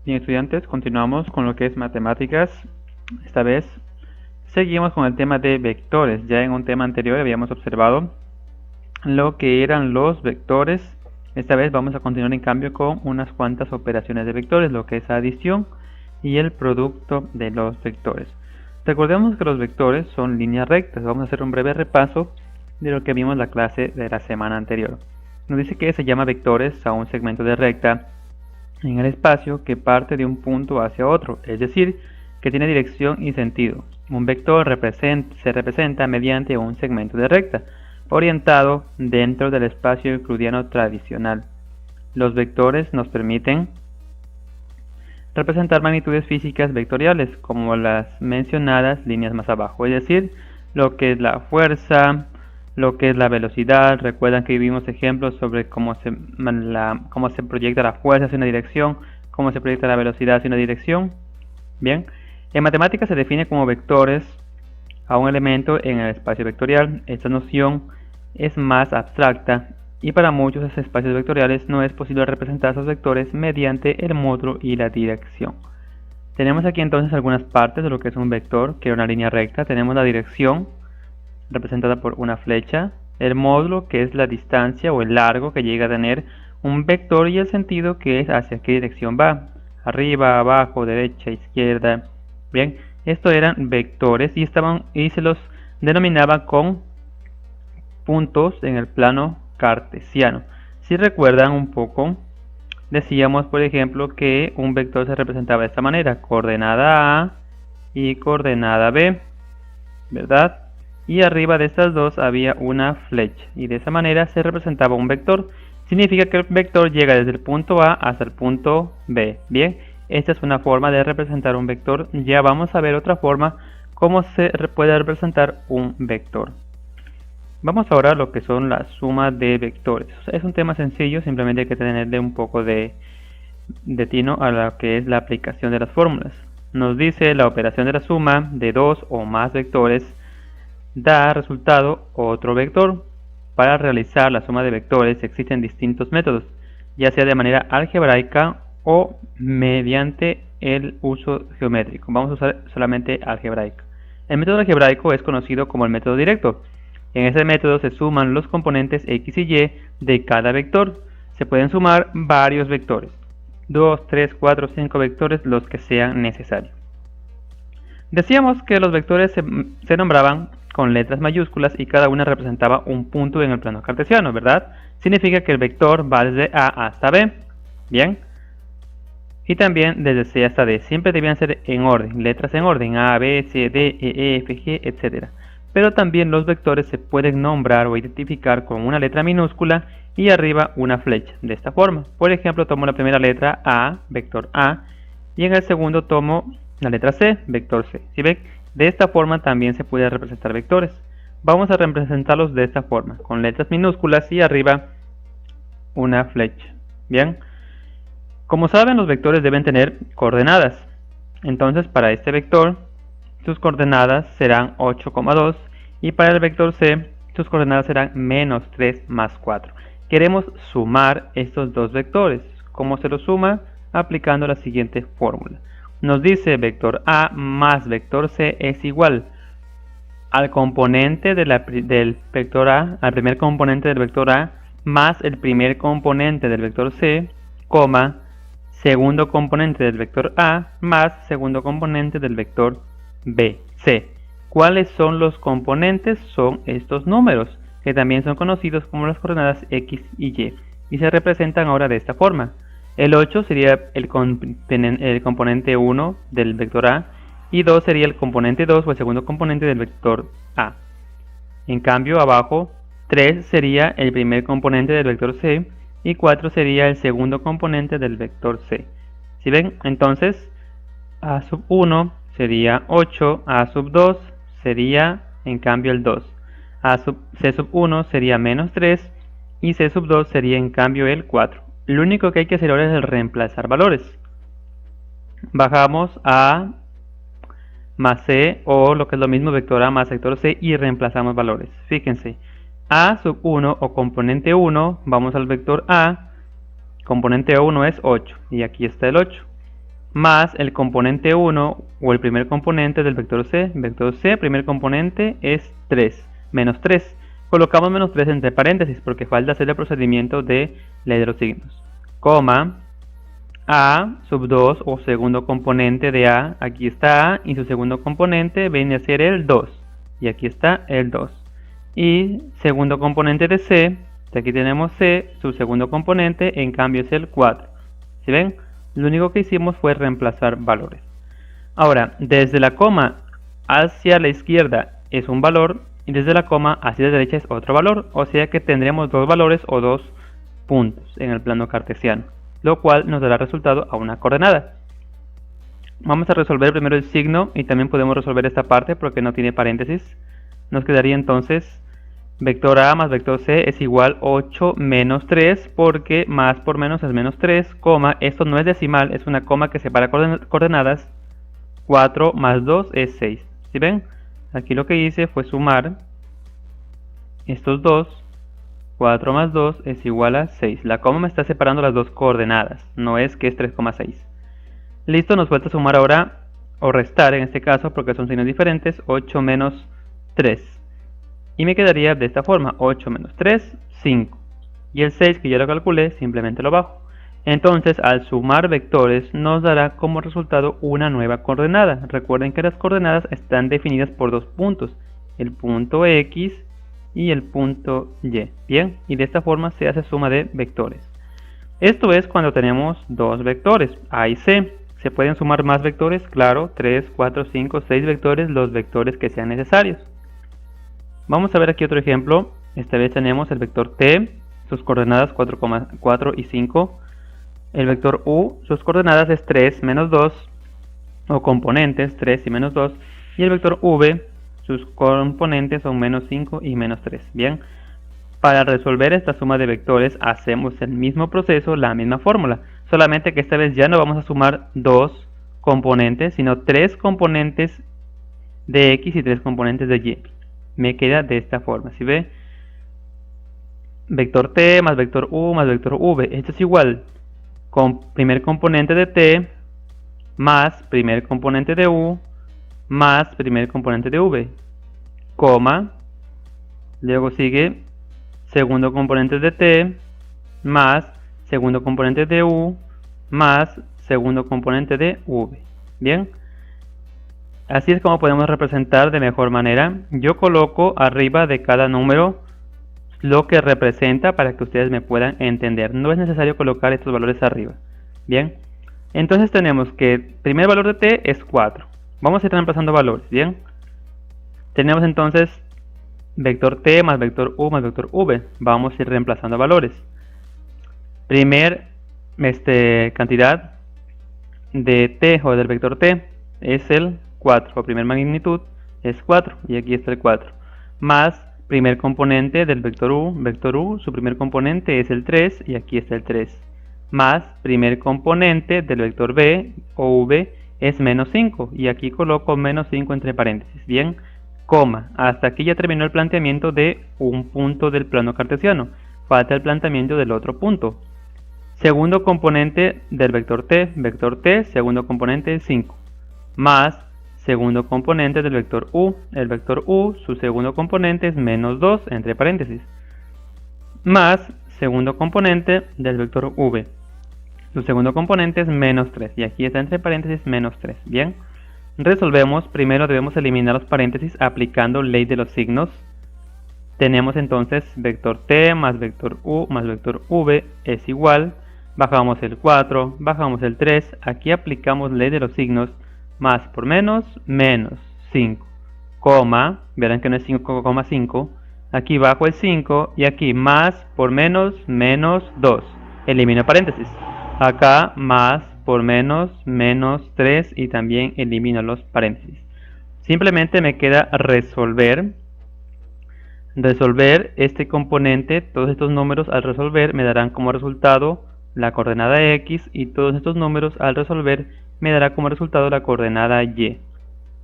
Bien, estudiantes, continuamos con lo que es matemáticas. Esta vez seguimos con el tema de vectores. Ya en un tema anterior habíamos observado lo que eran los vectores. Esta vez vamos a continuar en cambio con unas cuantas operaciones de vectores, lo que es adición y el producto de los vectores. Recordemos que los vectores son líneas rectas. Vamos a hacer un breve repaso de lo que vimos en la clase de la semana anterior. Nos dice que se llama vectores a un segmento de recta en el espacio que parte de un punto hacia otro, es decir, que tiene dirección y sentido. Un vector se representa mediante un segmento de recta, orientado dentro del espacio euclidiano tradicional. Los vectores nos permiten representar magnitudes físicas vectoriales, como las mencionadas líneas más abajo, es decir, lo que es la fuerza, lo que es la velocidad. Recuerdan que vimos ejemplos sobre cómo se proyecta la fuerza hacia una dirección, cómo se proyecta la velocidad hacia una dirección. Bien, en matemáticas se define como vectores a un elemento en el espacio vectorial. Esta noción es más abstracta y para muchos de estos espacios vectoriales no es posible representar esos vectores mediante el módulo y la dirección. Tenemos aquí entonces algunas partes de lo que es un vector, que es una línea recta. Tenemos la dirección, representada por una flecha, el módulo, que es la distancia o el largo que llega a tener un vector, y el sentido, que es hacia qué dirección va, arriba, abajo, derecha, izquierda. Bien, estos eran vectores y se los denominaba con puntos en el plano cartesiano. Si recuerdan un poco, decíamos por ejemplo que un vector se representaba de esta manera: coordenada A y coordenada B, ¿verdad? Y arriba de estas dos había una flecha, y de esa manera se representaba un vector. Significa que el vector llega desde el punto A hasta el punto B. Bien, esta es una forma de representar un vector. Ya vamos a ver otra forma, cómo se puede representar un vector. Vamos ahora a lo que son las sumas de vectores. Es un tema sencillo, simplemente hay que tenerle un poco de tino a lo que es la aplicación de las fórmulas. Nos dice: la operación de la suma de dos o más vectores da resultado otro vector. Para realizar la suma de vectores existen distintos métodos, ya sea de manera algebraica o mediante el uso geométrico. Vamos a usar solamente algebraica. El método algebraico es conocido como el método directo. En ese método se suman los componentes x y y de cada vector. Se pueden sumar varios vectores, 2, 3, 4, 5 vectores, los que sean necesarios. Decíamos que los vectores se nombraban con letras mayúsculas y cada una representaba un punto en el plano cartesiano, ¿verdad? Significa que el vector va desde A hasta B, ¿bien? Y también desde C hasta D. Siempre debían ser en orden, letras en orden: A, B, C, D, E, F, G, etc. Pero también los vectores se pueden nombrar o identificar con una letra minúscula y arriba una flecha, de esta forma. Por ejemplo, tomo la primera letra A, vector A, y en el segundo tomo la letra C, vector C. ¿Sí ven? De esta forma también se puede representar vectores. Vamos a representarlos de esta forma, con letras minúsculas y arriba una flecha. Bien, como saben, los vectores deben tener coordenadas. Entonces, para este vector, sus coordenadas serán 8,2, y para el vector C, sus coordenadas serán -3 más 4. Queremos sumar estos dos vectores. ¿Cómo se los suma? Aplicando la siguiente fórmula. Nos dice: vector A más vector C es igual al componente del vector A, al primer componente del vector A, más el primer componente del vector C, coma, segundo componente del vector A, más segundo componente del vector B, C. ¿Cuáles son los componentes? Son estos números, que también son conocidos como las coordenadas X y Y se representan ahora de esta forma. El 8 sería el componente 1 del vector A, y 2 sería el componente 2 o el segundo componente del vector A. En cambio, abajo, 3 sería el primer componente del vector C, y 4 sería el segundo componente del vector C. ¿Sí ven? Entonces, A sub 1 sería 8, A sub 2 sería en cambio el 2, C sub 1 sería -3, y C sub 2 sería en cambio el 4. Lo único que hay que hacer ahora es el reemplazar valores. Bajamos A más C, o lo que es lo mismo, vector A más vector C, y reemplazamos valores. Fíjense, A sub 1 o componente 1, vamos al vector A, componente 1 es 8, y aquí está el 8. más el componente 1 o el primer componente del vector C. Vector C, primer componente es 3, menos 3. Colocamos menos 3 entre paréntesis porque falta hacer el procedimiento de ley de los signos. Coma, A sub 2 o segundo componente de A, aquí está A y su segundo componente viene a ser el 2. Y aquí está el 2. Y segundo componente de C, aquí tenemos C, su segundo componente en cambio es el 4. ¿Sí ven? Lo único que hicimos fue reemplazar valores. Ahora, desde la coma hacia la izquierda es un valor y desde la coma hacia la derecha es otro valor. O sea que tendremos dos valores o dos puntos en el plano cartesiano, lo cual nos dará resultado a una coordenada. Vamos a resolver primero el signo y también podemos resolver esta parte porque no tiene paréntesis. Nos quedaría entonces vector A más vector C es igual 8 menos 3 porque más por menos es menos 3, coma, esto no es decimal, es una coma que separa coordenadas. 4 más 2 es 6. ¿Sí ven? Aquí lo que hice fue sumar estos dos. 4 más 2 es igual a 6. La coma me está separando las dos coordenadas, no es que es 3,6. Listo, nos falta sumar ahora, o restar en este caso, porque son signos diferentes, 8 menos 3. Y me quedaría de esta forma, 8 menos 3, 5. Y el 6, que ya lo calculé, simplemente lo bajo. Entonces, al sumar vectores, nos dará como resultado una nueva coordenada. Recuerden que las coordenadas están definidas por dos puntos, el punto X y el punto Y. Bien, y de esta forma se hace suma de vectores. Esto es cuando tenemos dos vectores, A y C. ¿Se pueden sumar más vectores? Claro, 3, 4, 5, 6 vectores, los vectores que sean necesarios. Vamos a ver aquí otro ejemplo. Esta vez tenemos el vector T, sus coordenadas 4,4 y 5. El vector U, sus coordenadas es 3, menos 2, o componentes 3 y menos 2. Y el vector V, sus componentes son menos 5 y menos 3. Bien, para resolver esta suma de vectores hacemos el mismo proceso, la misma fórmula. Solamente que esta vez ya no vamos a sumar dos componentes, sino tres componentes de X y tres componentes de Y. Me queda de esta forma, ¿sí ve? Vector T más vector U más vector V. Esto es igual con primer componente de T más primer componente de U más primer componente de V, coma, luego sigue segundo componente de T más segundo componente de U más segundo componente de V. Bien, así es como podemos representar de mejor manera. Yo coloco arriba de cada número lo que representa para que ustedes me puedan entender. No es necesario colocar estos valores arriba. Bien, entonces tenemos que el primer valor de T es 4. Vamos a ir reemplazando valores. Bien, tenemos entonces vector T más vector U más vector V. Vamos a ir reemplazando valores. Primer cantidad de T o del vector T es el 4, o primer magnitud es 4, y aquí está el 4, más primer componente del vector U, su primer componente es el 3, y aquí está el 3, más primer componente del vector B o V es menos 5, y aquí coloco menos 5 entre paréntesis. Bien, coma, hasta aquí ya terminó el planteamiento de un punto del plano cartesiano, falta el planteamiento del otro punto. Segundo componente del vector T, segundo componente es 5, más segundo componente del vector U. El vector U, su segundo componente es menos 2, entre paréntesis, más segundo componente del vector V. Su segundo componente es menos 3, y aquí está entre paréntesis menos 3. Bien, resolvemos. Primero debemos eliminar los paréntesis aplicando ley de los signos. Tenemos entonces vector T más vector U más vector V es igual. Bajamos el 4, bajamos el 3, aquí aplicamos ley de los signos, más por menos, menos 5, coma, verán que no es 5,5, aquí bajo el 5 y aquí más por menos, menos 2, elimino paréntesis, acá más por menos, menos 3 y también elimino los paréntesis. Simplemente me queda resolver este componente. Todos estos números al resolver me darán como resultado la coordenada X, y todos estos números al resolver me dará como resultado la coordenada Y.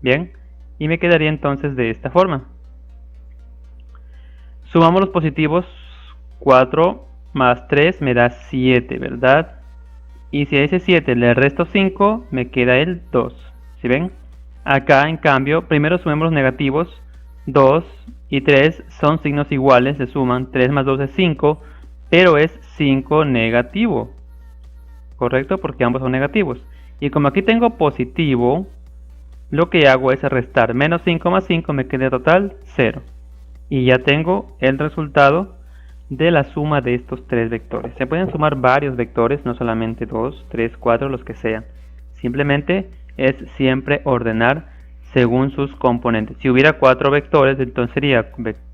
Bien, y me quedaría entonces de esta forma. Sumamos los positivos, 4 más 3 me da 7, ¿verdad? y si a ese 7 le resto 5, me queda el 2. ¿Sí ven? Acá, en cambio, primero sumemos los negativos. 2 y 3 son signos iguales, se suman. 3 más 2 es 5, pero es 5 negativo. ¿Correcto? Porque ambos son negativos. Y como aquí tengo positivo, lo que hago es restar menos 5 más 5, me queda total 0. Y ya tengo el resultado de la suma de estos tres vectores. Se pueden sumar varios vectores, no solamente 2, 3, 4, los que sean. Simplemente es siempre ordenar según sus componentes. Si hubiera 4 vectores, entonces sería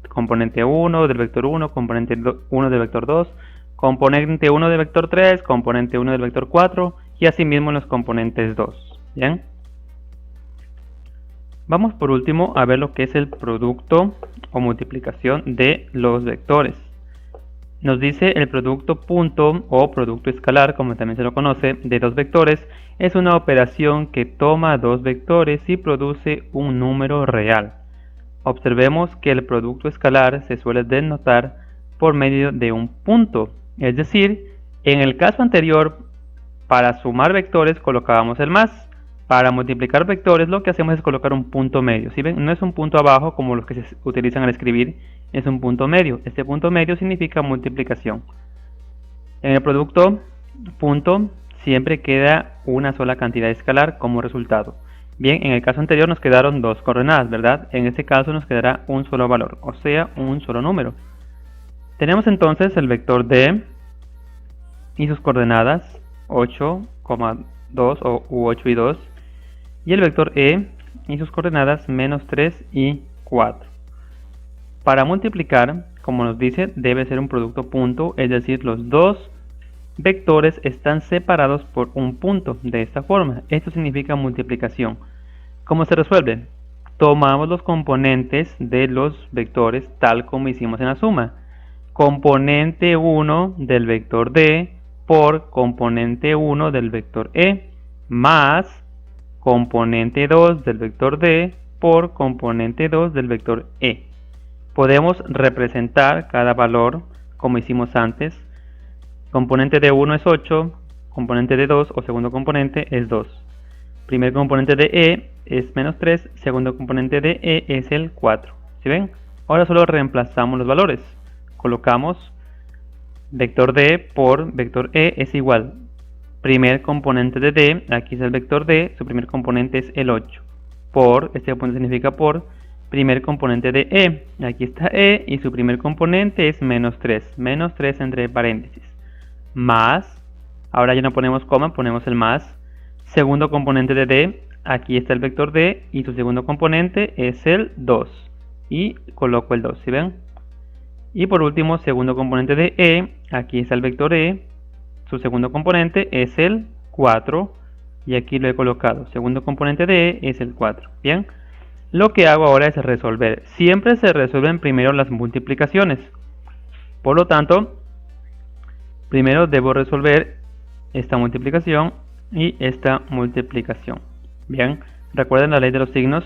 componente 1 del vector 1, componente 1 del vector 2, componente 1 del vector 3, componente 1 del vector 4 y asimismo en los componentes 2. ¿Bien? Vamos por último a ver lo que es el producto o multiplicación de los vectores. Nos dice el producto punto o producto escalar, como también se lo conoce, de dos vectores, es una operación que toma dos vectores y produce un número real. Observemos que el producto escalar se suele denotar por medio de un punto, es decir, en el caso anterior, para sumar vectores colocábamos el más. Para multiplicar vectores lo que hacemos es colocar un punto medio. ¿Sí ven? No es un punto abajo como los que se utilizan al escribir, es un punto medio. Este punto medio significa multiplicación. En el producto punto siempre queda una sola cantidad escalar como resultado. Bien, en el caso anterior nos quedaron dos coordenadas, ¿verdad? En este caso nos quedará un solo valor, o sea, un solo número. Tenemos entonces el vector D y sus coordenadas 8,2 u 8 y 2. Y el vector E y sus coordenadas menos 3 y 4. Para multiplicar, como nos dice, debe ser un producto punto, es decir, los dos vectores están separados por un punto, de esta forma. Esto significa multiplicación. ¿Cómo se resuelve? Tomamos los componentes de los vectores tal como hicimos en la suma. Componente 1 del vector D por componente 1 del vector E más componente 2 del vector D por componente 2 del vector E. Podemos representar cada valor como hicimos antes. Componente de 1 es 8, componente de 2 o segundo componente es 2. Primer componente de E es menos 3, segundo componente de E es el 4. ¿Sí ven? Ahora solo reemplazamos los valores. Colocamos vector D por vector E es igual. Primer componente de D, aquí es el vector D, su primer componente es el 8. Por, este componente significa por, primer componente de E, aquí está E y su primer componente es menos 3. Menos 3 entre paréntesis. Más, ahora ya no ponemos coma, ponemos el más. Segundo componente de D, aquí está el vector D y su segundo componente es el 2. Y coloco el 2, ¿sí ven? Y por último, segundo componente de E, aquí está el vector E, su segundo componente es el 4 y aquí lo he colocado. Segundo componente de E es el 4. Bien, lo que hago ahora es resolver. Siempre se resuelven primero las multiplicaciones. Por lo tanto, primero debo resolver esta multiplicación y esta multiplicación. Bien, recuerden la ley de los signos.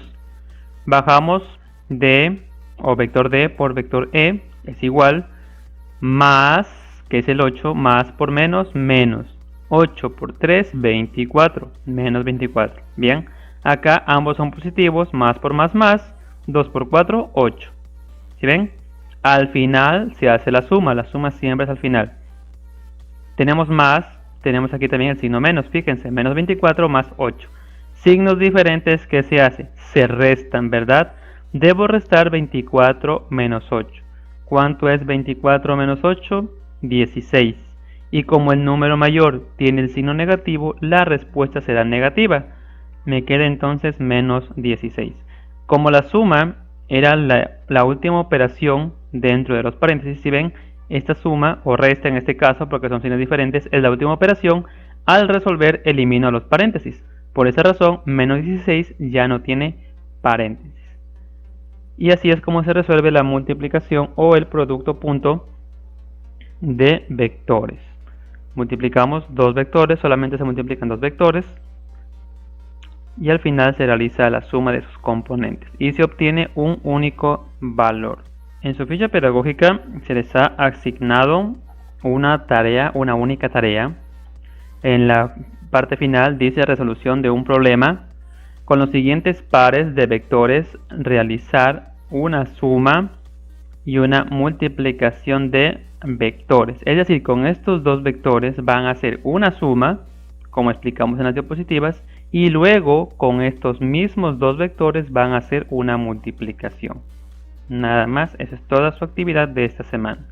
Bajamos D o vector D por vector E es igual más, que es el 8, más por menos, menos. 8 por 3, 24, menos 24. Bien, acá ambos son positivos, más por más, 2 por 4, 8. ¿Sí ven? Al final se hace la suma siempre es al final. Tenemos más, tenemos aquí también el signo menos, fíjense, menos 24 más 8. Signos diferentes, ¿qué se hace? Se restan, ¿verdad? Debo restar 24 menos 8. ¿Cuánto es 24 menos 8? 16. Y como el número mayor tiene el signo negativo, la respuesta será negativa. Me queda entonces menos 16. Como la suma era la última operación dentro de los paréntesis, si ven, esta suma o resta en este caso, porque son signos diferentes, es la última operación. Al resolver elimino los paréntesis. Por esa razón, menos 16 ya no tiene paréntesis. Y así es como se resuelve la multiplicación o el producto punto de vectores. Multiplicamos dos vectores, solamente se multiplican dos vectores y al final se realiza la suma de sus componentes y se obtiene un único valor. En su ficha pedagógica se les ha asignado una tarea, una única tarea, En la parte final dice resolución de un problema. Con los siguientes pares de vectores realizar una suma y una multiplicación de vectores. Es decir, con estos dos vectores van a hacer una suma, como explicamos en las diapositivas, y luego con estos mismos dos vectores van a hacer una multiplicación. Nada más, esa es toda su actividad de esta semana.